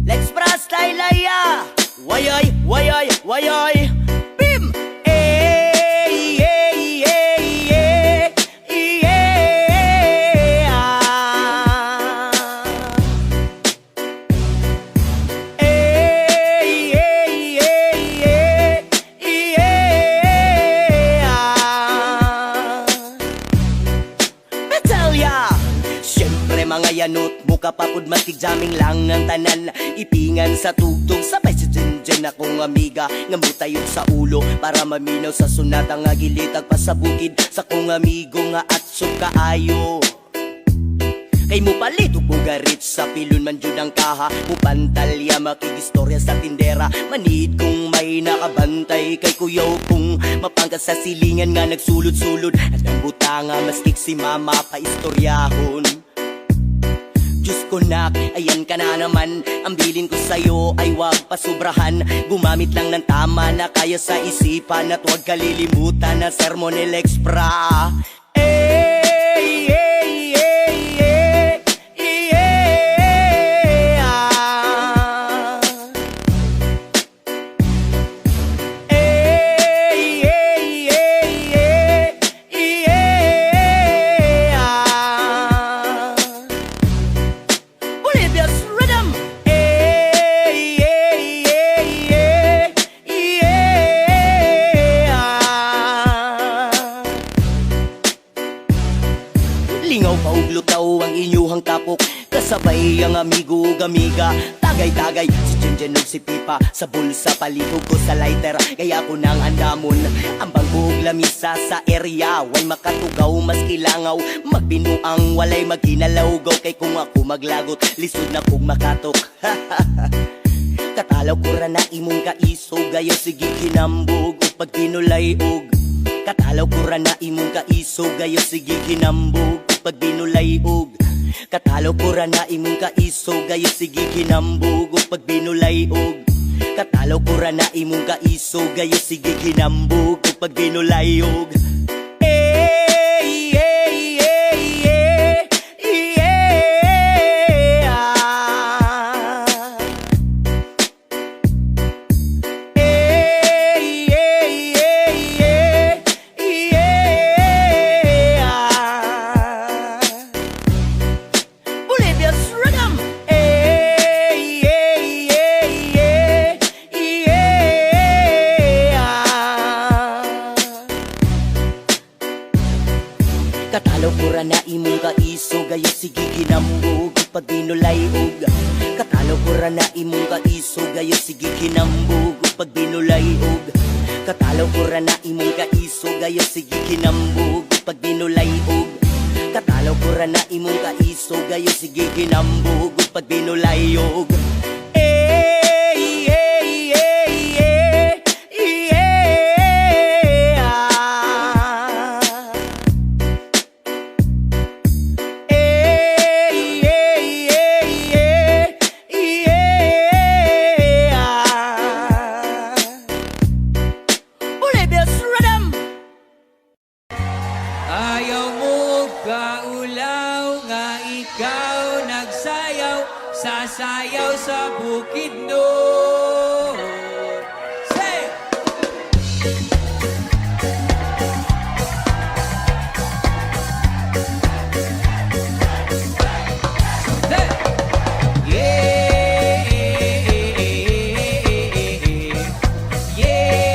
Let's press laylaya. Wayay, wayay, wayay. Bim! Eh, eh, eh, eh, eh, ah. Eh, eh, eh, eh, ah. Betelya! Siyempre mga yanot, muka papud matigjamming lang ang tanan. Ipingan sa tugtog, sabay si Jenjen akong amiga. Ngamutayon sa ulo, para maminaw sa sunata nga gilitag pa sa bukid. Sa kong amigo nga atsog kaayo. Kay mo palito ko garit sa pilon man jud ang kaha. Mo pantalya makigistorya sa tindera. Manid kong may nakabantay kay kuyaw kong mapangkat sa silingan nga nagsulod-sulod. At ang butanga maskik si mama pa istoryahon. Diyos ko nak, ayan ka na naman. Ang bilin ko sa'yo ay wag pasubrahan. Gumamit lang ng tama na kaya sa isipan. At wag kalilimutan na sermon ni Lexpra. Eh, eh, eh, eh, eh, ah. Eh, eh, eh, eh, ah. Bolivia's rhythm. Eh, eh, eh, eh, ah. Lingaw pa ug lutaw ang inyuhang tapok. Kasabay ang amigo ug amiga. Tagay-tagay si Jenjen ug si Pipa. Sa bulsa palihog ko sa lighter. Kaya ko nang andamon ang bangkog lamisa sa area. Way makatugaw mas kilangaw. Magbinuang walay magkinalawgaw. Kay kung ako maglagot lisod na kog makatok. Katalaw ko ra na imong kaiso. Gayo sige kinambog ug pag pinulay og. Katalaw ko ra na imong kaiso. Gayo sige kinambog ug pag pinulay og. Katalaw ko ra na imong kaiso. Gayo sige kinambog ug pag pinulay og. Katalaw ko ra na imong kaiso. Gayo sige kinambog ug pag pinulay og. Eh, eh, eh, eh, eh, ah. Eh, eh, eh, eh, ah. Bolivia's rhythm. Eh, eh, eh, eh, ah. Katalaw ko ra na imong kaiso. Gayo sige kinambog ug pag binulay og. Katalaw ko ra na imong kaiso. Gayo sige kinambog ug pag binulay og. Katalaw ko ra na imong kaiso. Gayo sige kinambog ug pag binulay og. Katalaw ko ra na imong kaiso. Gayo sige kinambog ug pag binulay og. Eh, eh, eh, eh, eh, ah. Eh, eh, eh, eh, ah. Bolivia's rhythm. Ayaw mo kaulaw nga ikaw nagsayaw, sasayaw sa bukid noon. Say! Hey! Yeah! Yeah!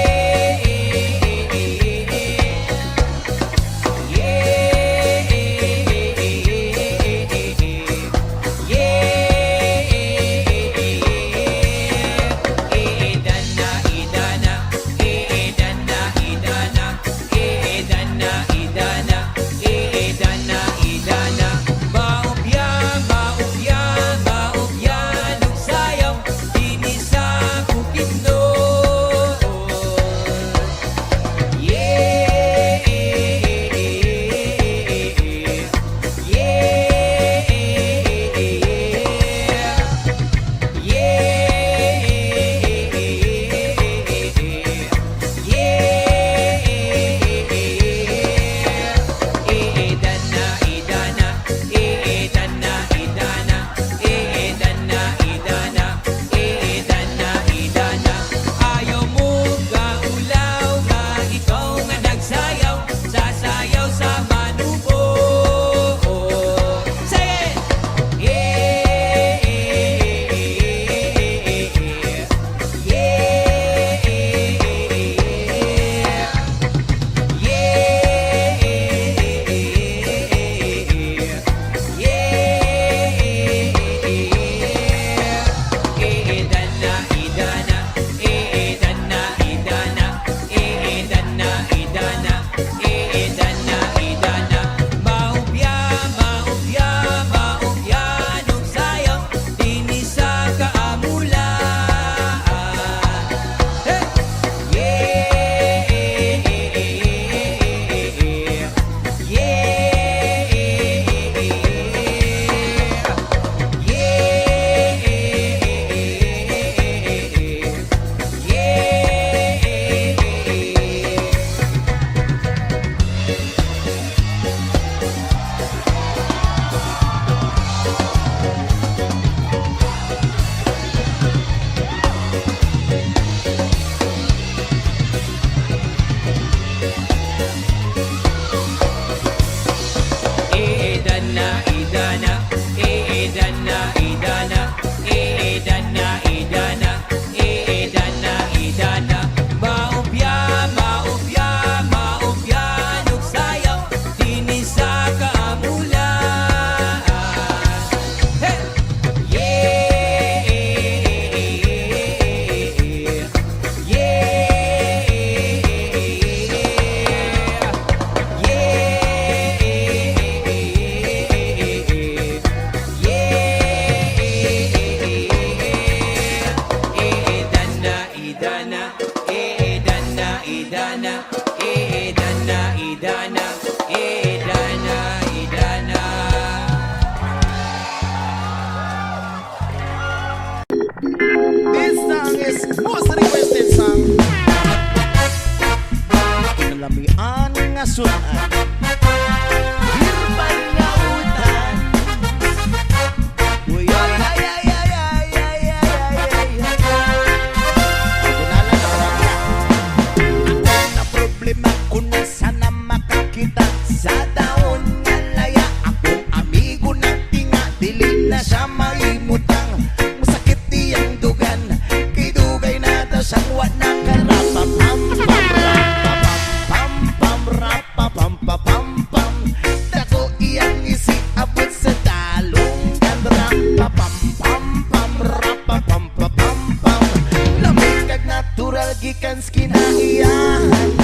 kans kinaiyahan.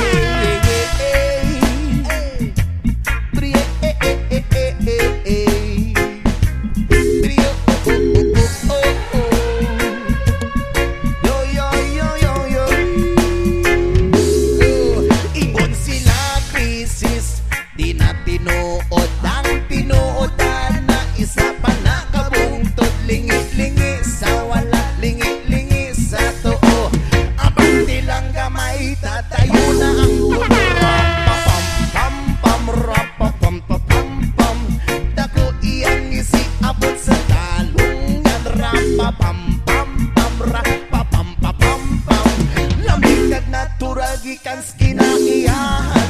Ingon sila krisis, di na tinuod ang tinuodan na isa pa nakabungtod, lingi-lingi sa wala, lingi-lingi sa too. Abang nilang gamay, tatayo na ang rapapam-pam-pam-rapapam-pam-pam. Dako iyang isi abot sa talungan, rapapam-pam-pam-rapapam-pam-pam. Lamig kag natural gikan sa kinaiyahan.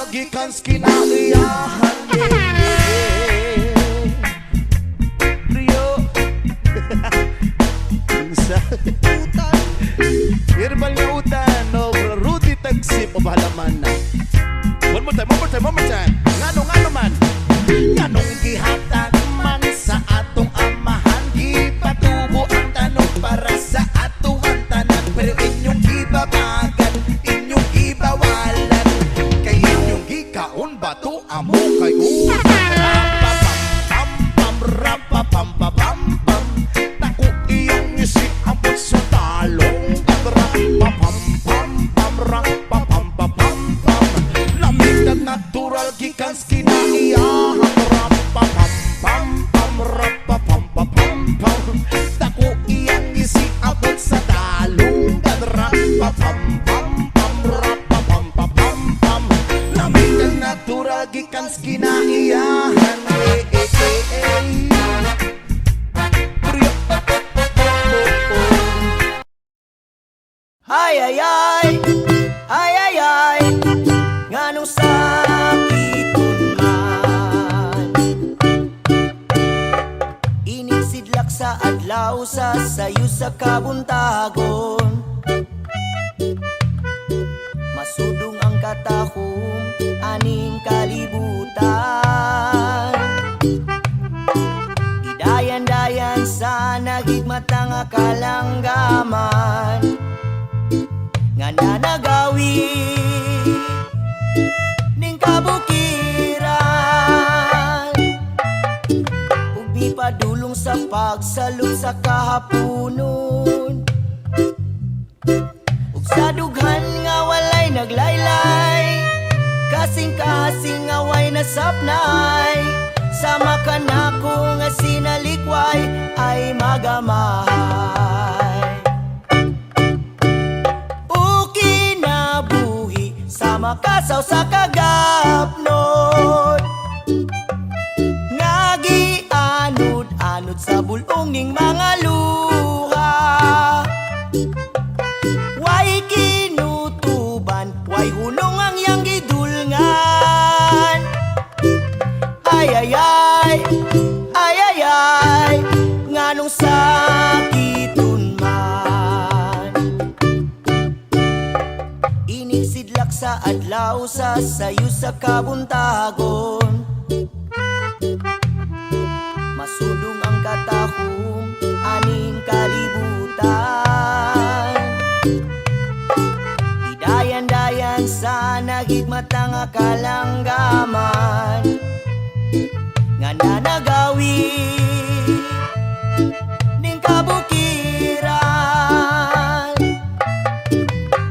Gikan sa kinaiyahan. Rio Herbal nga utan, no, Rudy Tagsip o bahalaman na. One more time. Ngano man. Nganong gihatag man sa atong amahan, gipatubo ang tanong para sa atong tanan, pero inyong gibabagan, inyong gibawalan, kay inyong gikaon bato amo kay rapapam-pam-pam-rapapam-pam-pam. Tako iyong isi abot sa talong, rapapam-pam-pam-rapapam-pam-pam. Lamig na natural gikan sa kinaiyahan, rapapam-pam-pam-rapapam-pam-pam. Tako iyang isi abot sa talong, rapapam-pam-pam-rapapam-pam-pam. Lamig na natural gikan sa kinaiyahan. Ay ay ay, ay ay ay, nganong sakiton man. Inig-sidlak sa adlaw sa sayo sa kabuntagon. Masudong ang katahom, aning kalibutan. Idayan-dayan sa nagigmata nga kalanggaman, nga nanagawi ning kabukiran, ug di padulong sa pagsalud sa kahaponon, ug sa dughan nga walay naglaylay, kasing-kasing nga way nasapnay, sama ka nako nga sinalikway ay magamahay. Makasaw sa kagapnod, ngagianod-anod sa bulong ning mga luha. Way kinutuban, way hunong ang yang gidulngan. Ay ay ay, ay ay ay, nganong sakiton man. Inig-sidlak sa adlaw sa sayo sa kabuntagon, masudong ang katahom, aning kalibutan. Idayan-dayan sa nagigmata nga kalanggaman, nga nanagawi ning kabukiran,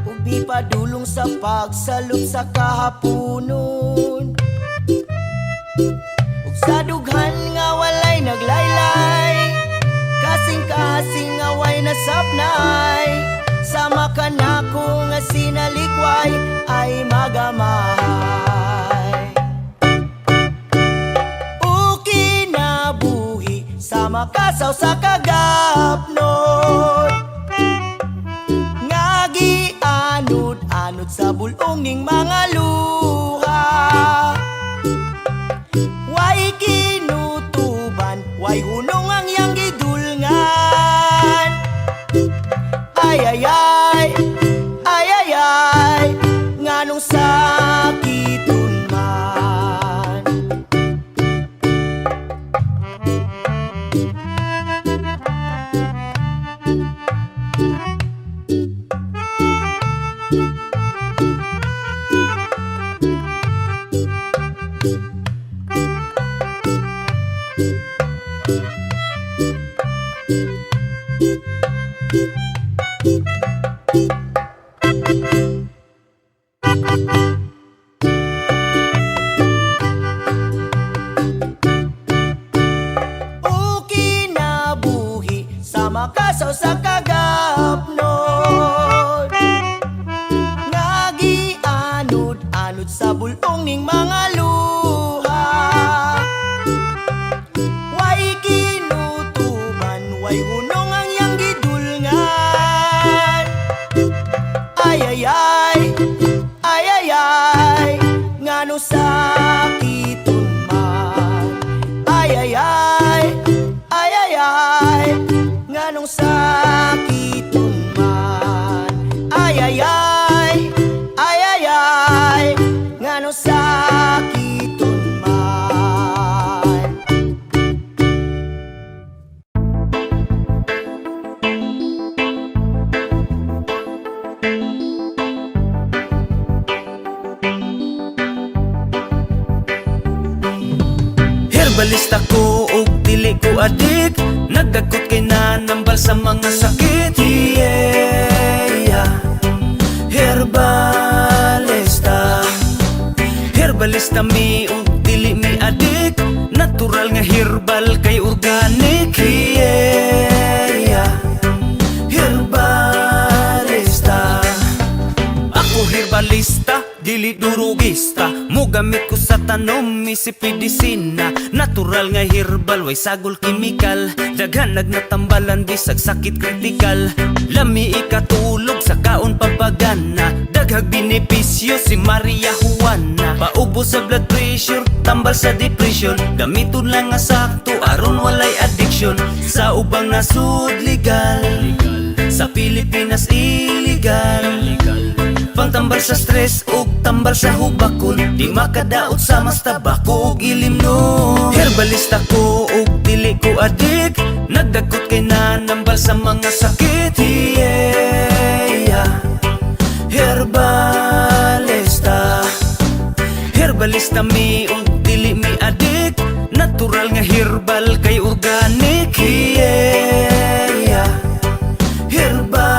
ug di padulong sa pagsalud sa kahaponon, ug sa dughan nga walay naglaylay, kasing-kasing nga way nasapnay, sama ka nako nga sinalikway ay magamahay. O kinabuhi sa makasaw sa kagapnot, ngagi anod-anod sa bulong ning mga luha. Way kinutuban, way hunong ang yang gidulngan. Ay ay ay, ay ay ay, nganong sakiton man. O kinabuhi sa makasaw sa kagapnot, ngagi anod-anod sa bulong ning mga luha. Way kinutuban, way hunong ang yang gidulngan. Ay ay ay, ay ay ay, ngano sakiton man. Ay ay ay, ay ay ay, nganong sakiton man. Ay ay ay, ay ay ay, nganong sakiton man. Herbalista ko og dili ko adik, nagdagkot kay nanambal sa mga sakit. Yeah, herbalista. Herbalista mi og dili mi adik, natural nga herbal kay organic. Yeah, herbalista. Ako herbalista, dili durugista. Mugamit ko sa tanom, isip medisina. Natural nga herbal, way sagol kimikal. Daghan nagnatambalan, bisag sakit kritikal. Lami ikatulog sa kaon pabagana. Daghag benepisyo si Maria Juana. Paubo sa blood pressure, tambal sa depression. Gamiton lang nga sakto, aron walay addiction. Sa ubang nasud legal, sa Pilipinas illegal. Pangtambal sa stress ug tambal sa hubakon, di makadaot sa mas tabako ug ilimnon. Herbalista ko ug dili ko adik, nagdagkot kay nanambal sa mga sakit. Yeah, herbalista. Herbalista mi ug dili mi adik, natural nga herbal kay organic. Yeah, herbalista.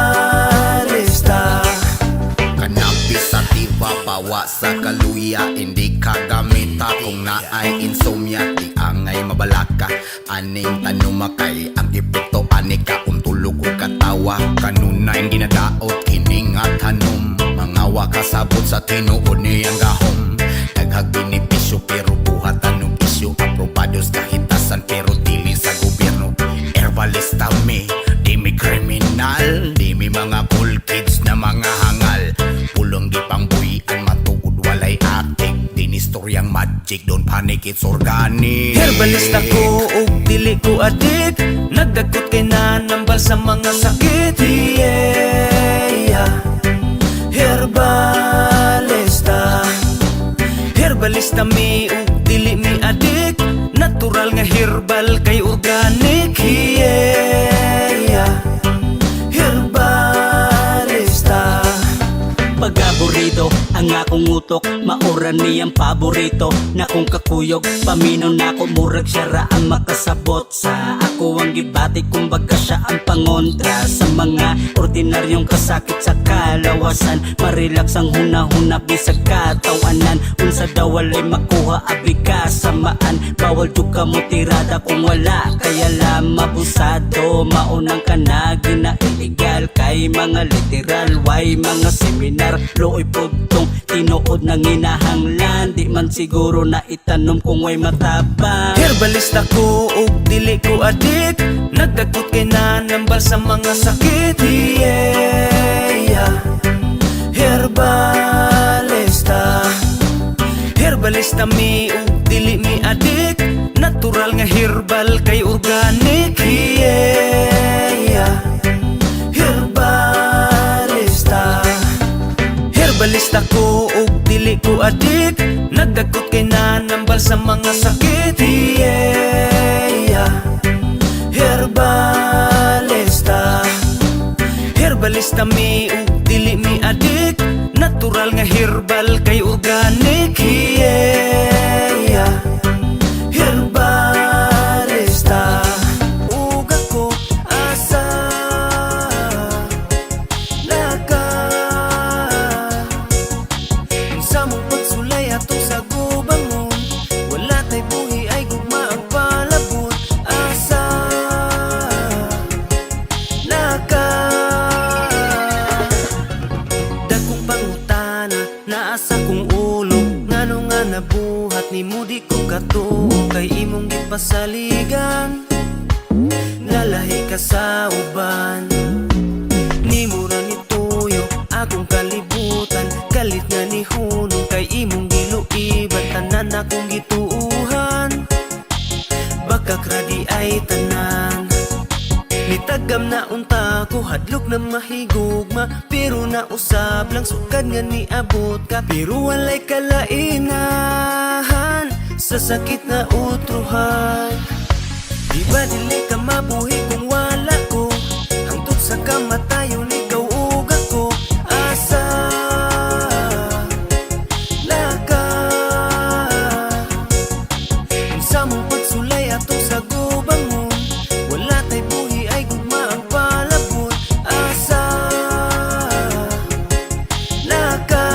Cannabis sativa, bawa sa kaluya. Hindi kagamita kung naay insomnia. Di angay mabalaka, aning tanumakay. Ang epekto ani ka untulog o katawa. Kanunay ginadaot, kining at hanom. Mangawa kasabot sa tinuod niyang gahom. Daghag benepisyo pero buhat anong isyo. Aprobados kahitasan pero dili sa gobyerno. Herbalista mi, di mi kriminal. Di mi mga cool kids na mga hangal. Pulong di pang buhian, matuod walay atik. Dinistoryang magic, don't panic, it's organic. Herbalista ko ug dili ko adik, nagdagkot kay nanambal sa mga sakit. Yeah, herbalista. Herbalista mi ug dili mi adik, natural nga herbal kay organic. Yeah, herbalista. Pag-aburido ang akong utok. Maura niyang paborito na kung kakuyog. Paminaw na ko murag siya ra ang makasabot sa ako ang gibati. Kumbaga siya ang pangontra sa mga ordinaryong kasakit sa kalawasan. Marelax ang huna-huna bisag katawanan. Unsa daw walay makuha abi kasamaan. Bawal jud ka mo tirada kung wala kaya lang mabusado. Maunang ka na gina-illegal kay mga literal. Why mga seminar looy pugtong tinuod ng hinahanglan. Di man siguro na itanom kung way matabang. Herbalista ko ug dili ko adik. Nagdagkot kay nanambal sa mga sakit. Yeah. Herbalista. Herbalista mi ug dili mi adik. Natural nga herbal kay organic. Yeah. Herbalista. Herbalista ko ug dili ko adik. Nagdagkot kay nanambal sa mga sakit. Yeah. Herbalista. Herbalista mi ug dili mi adik. Natural nga herbal kay organic. Yeah. Herbalista. Ug ako asa laka sa mong pagsulay atong sa gubangon. Wala tay buhi ay gugma ang palabot. Asa laka dagkong pangutana naasa kong ulo. Ngano nga nabuhat ni mo di ko katuo. Kay imong gipasaligan lalahi ka sa uban. Ni mura ni tuyo akong kalibutan. Galit nga ni hunong kay imong giluiban. Tanan akong gituuhan baka kradi ay tanan. Nitagam na unta ko hadlok na mahigugma. Pero nausab lang sukad nga niabot ka. Pero walay kalainahan sa sakit na utruhan. Di ba dili ka mabuhi kung wala ko. Hangtod sa kamatayon ikaw ug ako. Asa laka sa mong pagsulay atong sa gubangon. Wala tay buhi ay gugma ang palabot. Asa laka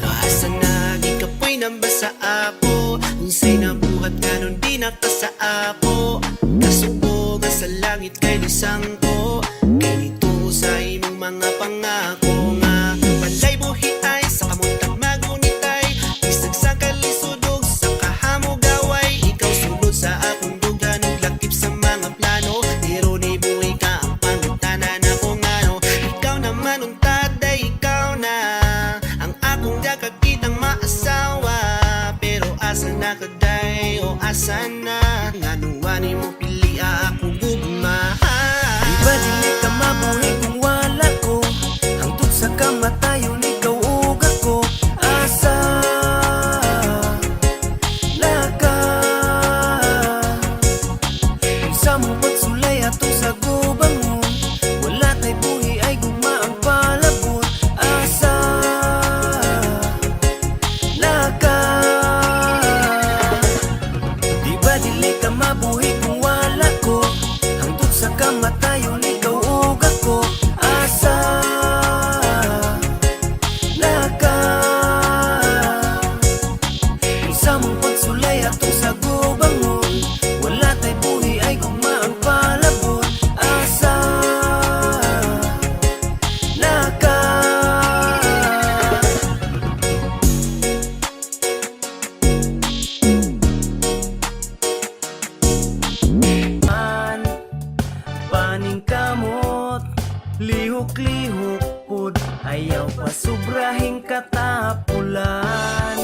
asa naging kapoy namba sa apo. Unsay nabuhat kanon di nakasaapo. Kasubo nga sa langit kay lisang ko. Kay nito sa imong mga pangako nga panday buhi ay sa kamuntang magunitay. Bisag sa kalisudog sa kahamo gaway. Ikaw sulod sa akong dugan ug lakip sa mga plano. Pero ni buhi ka ang pangutanan ako ngano. Ikaw naman untad ay ikaw na ang akong gakakitang maasawa. Pero asa na kaday o asa na nganuani mo pili ako gugma. Di ba dili ka mabuhi kung wala ko. Hangtod sa kamatayon ikaw ug ako. Asa laka sa mong pagsulay atong sa gubangon. Wala tay buhi ay gugma ang palabot. Asa laka. Di ba dili ka mabuhi kung wala ko. Hangtod sa kamatayon ikaw ug ako. Asa laka sa mong pagsulay atong sa gubangon. Wala tay buhi ay gugma ang palabot. Asa laka. Paning kamot, lihok-lihok pod. Ayaw pa sobrahing katapulan.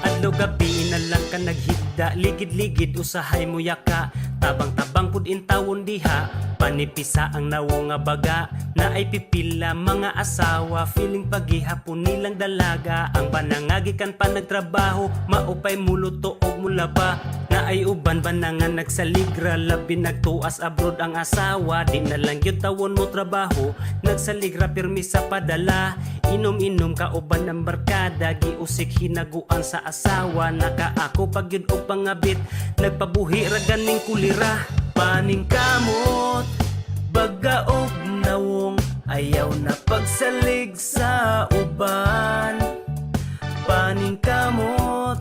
Adlaw gabi na lang ka naghigda. Ligid-ligid usahay mo yaka. Tabang-tabang pud intawon diha. Panipisa ang nawo nga baga. Na ay pipila mga asawa. Feeling paghihapon nilang dalaga. Ang panangagikan pa nagtrabaho. Maupay muluto og mulaba. Na Na ay uban ba na nga nagsaligra, labi nagtuas abroad ang asawa. Di na lang yun tawon mo trabaho, nagsaligra pirmi sa padala. Inom-inom ka uban ng barkada, giusik hinaguan sa asawa. Nakaako pag yun o pangabit, nagpabuhi ra ganing kulira. Paning kamot, bagaog nawong, ayaw na pagsalig sa uban. Paning kamot,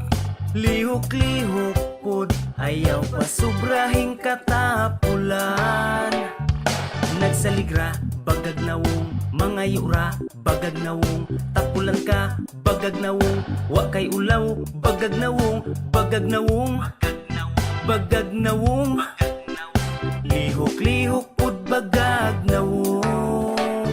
lihok-lihok pod, ayaw pa sobrahing katapulan. Nagsaligra, bagag nawong, mga yura, bagag nawong, tapulan ka, bagag nawong, wa kay ulaw, bagag nawong, bagag nawong, bagag nawong, lihok-lihok pod bagag nawong.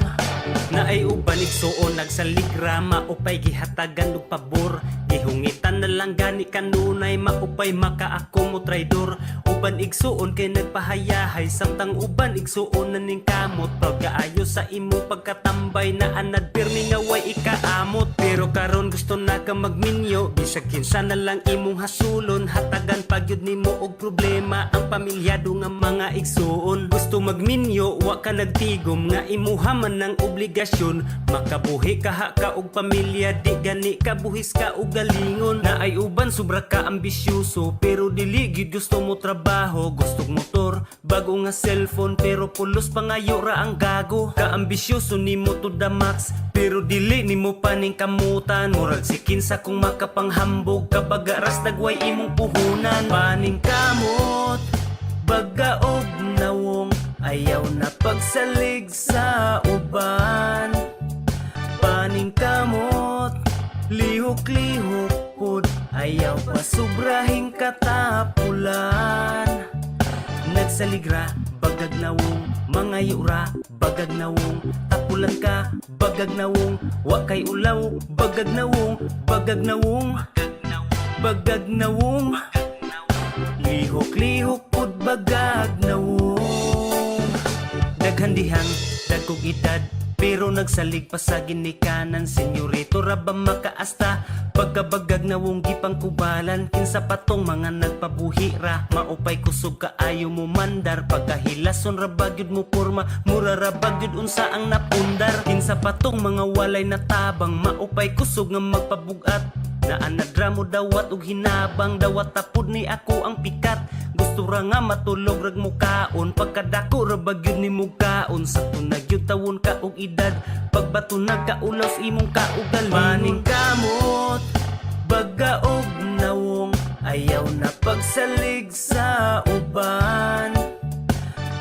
Na ay uban igsuon nagsaligra, maupay gihatagan og pabor. Gihungitan na lang gani kanunay, maupay makaako mo traidor. Uban igsuon kay nagpahayahay, samtang uban igsuon na ning kamot. Pagkaayo sa imo pagkatambay, na anad pirmi nga way ikaamot. Pero karon gusto na ka magminyo, bisag kinsa na lang imong hasulon. Hatagan pagyud nimo og problema ang pamilyado nga mga igsuon. Gusto magminyo, wa ka nagtigom, nga imuha man ng obligasyon. Makabuhi kaha ka og pamilya, di gani ka buhis ka og galingon. Na ay uban sobra ka ambisyoso, pero dili gyud gusto mo trabaho. Gustong motor, bago nga cellphone, pero pulos pangayo ra ang gago. Ka-ambisyoso nimo to the max, pero dili nimo paning kamutan. Murag si kinsa kung makapanghambog, kabagaras dagway imong puhunan. Paning kamot, bagaog nawong, ayaw na pagsalig sa uban. Paning kamot, lihok-lihok pod, ayaw pa sobrahing katapulan. Nagsaligra, bagag nawong, mga yura, bagag nawong, tapulan ka, bagag nawong, wa kay ulaw, bagag nawong, bagag nawong, bagag nawong, lihok-lihok pod bagag nawong. Daghang dagkog edad, pero nagsalig pa sa ginikanan. Senyorito ra ba makaasta, pagkabagag nawong gipang kubalan. Kinsa patong mga nagpabuhi ra, maupay kusog kaayo mo mandar. Pagkahilason ra bagyud mo porma, mura ra bagyud unsa ang napundar. Kinsa patong mga walay natabang, maupay kusog nga magpabugat. Na anadra mo dawat og hinabang, dawat tapod ni ako ang pikat. Gusto ra nga matulog rag mo kaon, pagkadako ra bagyud ni mo kaon. Sa tunag yun tawon ka og edad, pagbato nagkaulaw sa imong kaugal. Maning kamot, bagaog nawong, ayaw na pagsalig sa uban.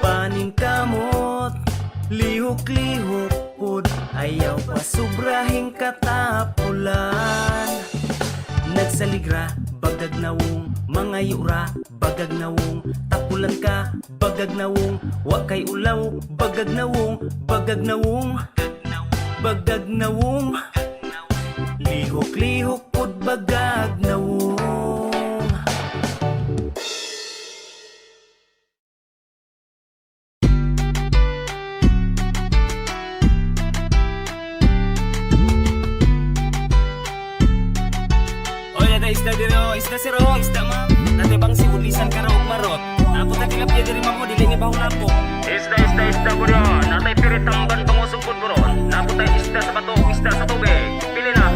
Paning kamot, lihok-lihok pod, ayaw pa sobrahing katapulan. Nagsaligra, bagag nawong, mga yura, bagag nawong, tapulan ka, bagag nawong, wa kay ulaw, bagag nawong, bagag nawong, bagag nawong, lihok-lihok pod bagag nawong. Isda diro, isda siro, isda ma'am. Dati bang si ulisan ka raw marot. Napot na tilapia diri ma'am mo, dili nga bahong lapo. Isda bro. Natay piritamban pangusugod bro. Napot tayo isda sa bato, isda sa tubig. Pili na.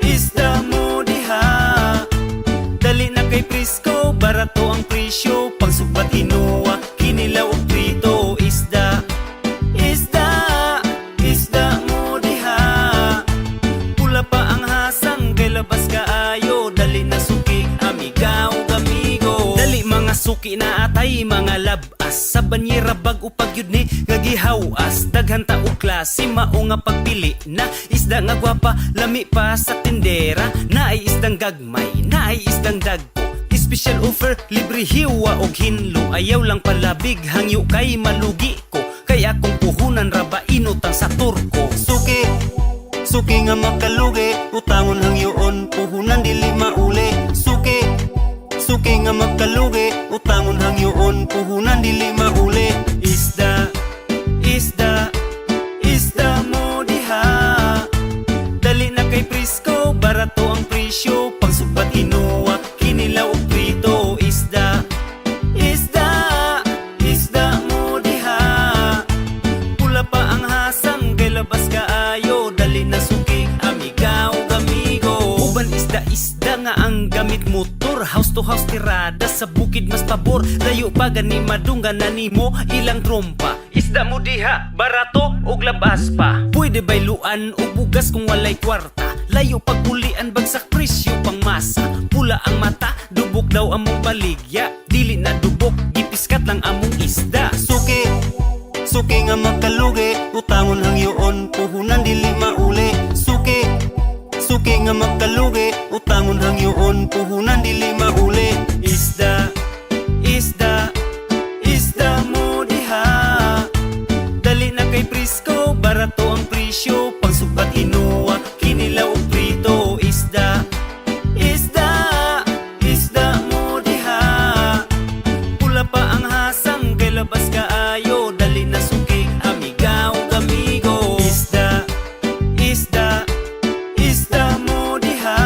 Isda mo diha. Dali na kay Prisco, barato ang presyo. Pagsugbat inuwa, kinilaw og prito. Isda mo diha. Pula pa ang hasang, kay labas kaayo. Dali na suki, amiga o amigo. Dali mga suki na atay, mga labas. Sa banyera bag upag yun ni gagihawas. Daghan ta o klase, mao nga pagpili na. Isda nga gwapa, lami pa sa tindera. Naay isdang gagmay, naay isdang dagko. Special offer, libre hiwa o hinlo. Ayaw lang palabig, hangyo kay malugi ko. Kaya kung puhunan raba inutang sa turko. Suki nga makalugi, utangon hangyoon, puhunan dili mauli. Suki nga makalugi, utangon hangyoon, puhunan dili mauli. Isda mo diha. Dali na kay Prisco, barato ang presyo. gusto house tirada sa bukid mas pabor. Layo pa gani madunggan na nimo ilang trompa. Isda mo diha, barato og labas pa. Pwede bayluan o bugas kung walay kwarta. Layo pagpulian bagsak presyo pang masa. Pula ang mata, dubok daw among baligya. Dili na dubok, gipiskat lang among isda. Suki, suki nga magkalugi, utangon hangyoon, puhunan dili mauli. Suki, suki nga magkalugi, utangon hangyoon, puhunan dili mauli. Isda, isda, isda mo diha. Dali na kay Prisco, barato ang presyo. Pangsukat inuwa, kinilaw og prito. Isda, isda, isda mo diha. Pula pa ang hasang, kay labas kaayo. Dali na suki, amiga o amigo. Isda, isda, isda mo diha.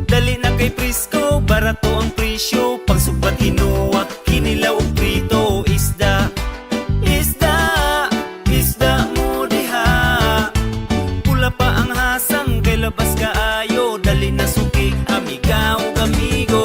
Dali na kay Prisco, barato ang presyo. Pangsukat inuwa, kinilaw og prito. Isda, isda, isda mo diha. Pula pa ang hasang, kay labas kaayo. Dali na suki, amiga o amigo.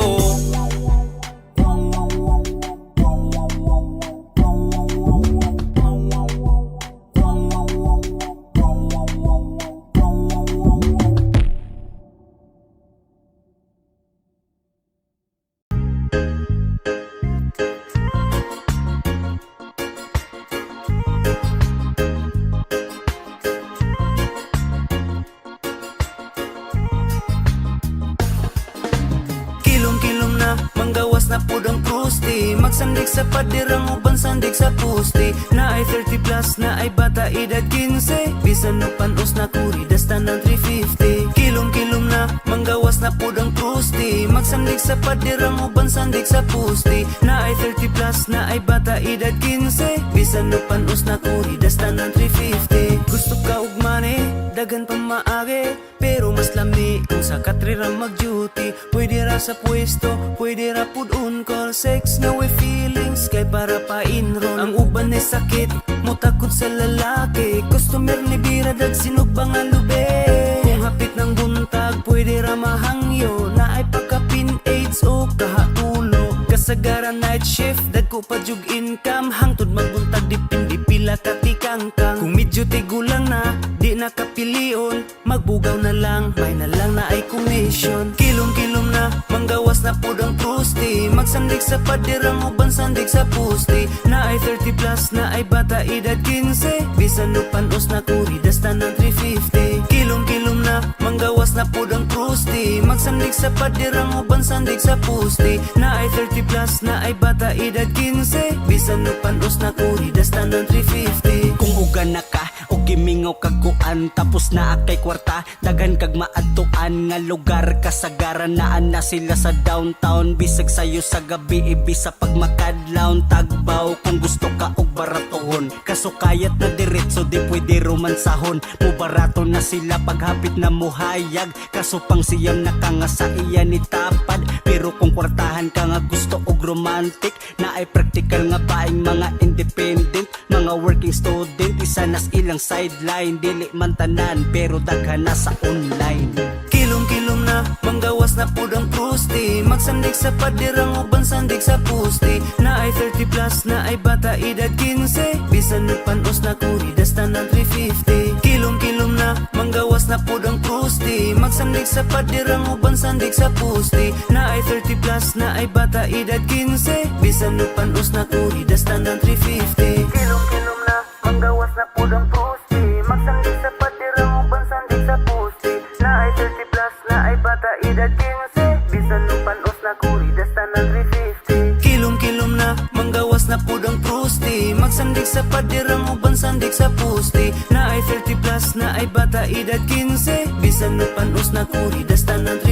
Kilom-kilom na, manggawas na pud ang krusti. Magsandig sa padirang uban sandig sa pusti. Na ay 30 plus, na ay bata edad 15. Bisan no panos na kuri, dasta ng 350. Kilom-kilom na, manggawas na pud ang krusti. Magsandig sa padirang uban sandig sa pusti. Na ay 30 plus, na ay bata edad 15. Bisan no panos na kuri, dasta ng 350. Gusto ka ug money, dagan pa maagi. Pero mas lami kung sa katrira mag-duty. Pwede ra sa pwesto, pwede ra pud on call. Sex na way feelings, kay para pa inron. Ang uban ay sakit, mo takot sa lalaki. Customer ni bira dag sinog pa nga lube. Kung hapit ng buntag, pwede ra mahangyo. Na ay pagkapin AIDS o kahatulo. Kasagaran night shift, dagko pa jug income. Hangtod magbuntag dipindi pila katikangkang. Kung medyo tigulang na, di nakapilion. Magbugaw na lang, may na lang na ay commission. Kilom-kilom na, manggawas na pud ang krusti. Magsandig sa padirang uban sandig sa pusti. Na ay 30 plus, na ay bata edad 15. Bisan no panos na kuri, dasta ng 350. Kilom-kilom na, manggawas na pud ang krusti. Magsandig sa padirang uban sandig sa pusti. Na ay 30 plus, na ay bata edad 15. Bisan no panos na kuri, dasta ng 350. Kung uga na ka o gimingaw kaguan, tapos na akay kwarta, dagan kag maadtuan nga lugar. Kasagaran naan na sila sa downtown. Bisag sayo sa gabi, ibisa pag makadlawn. Tagbaw kung gusto ka og baratohon. Kasukayat na diretso, di pwede romansahon. Mubarato na sila paghapit na muhayag. Kaso pang siyam na ka nga sa iya ni tapad. Pero kung kwartahan ka nga gusto og romantic, na ay practical nga paing mga independent, mga working student. Isa nas ilang sideline, dili man tanan pero daghan na sa online. Kilom-kilom na, manggawas na pud ang krusti. Magsandig sa padirang uban sandig sa pusti. Na ay 30 plus, na ay bata edad 15. Bisan no panos na kuri, dasta ng 350. Kilom-kilom na, manggawas na pud ang krusti. Magsandig sa padirang uban sandig sa pusti. Na ay 30 plus, na ay bata edad 15. Bisan no panos na kuri, dasta ng 350. Kilom-kilom na, manggawas na pud ang krusti. Magsandig sa padirang uban sandig sa pusti. Na ay 30 plus, na ay bata edad 15. Bisan no panos na kuri, dasta ng 350. Kilom-kilom na, manggawas na pud ang krusti. Magsandig sa padirang uban sandig sa pusti. Na ay 30 plus, na ay bata edad 15. Bisan no panos na kuri, dasta ng 350.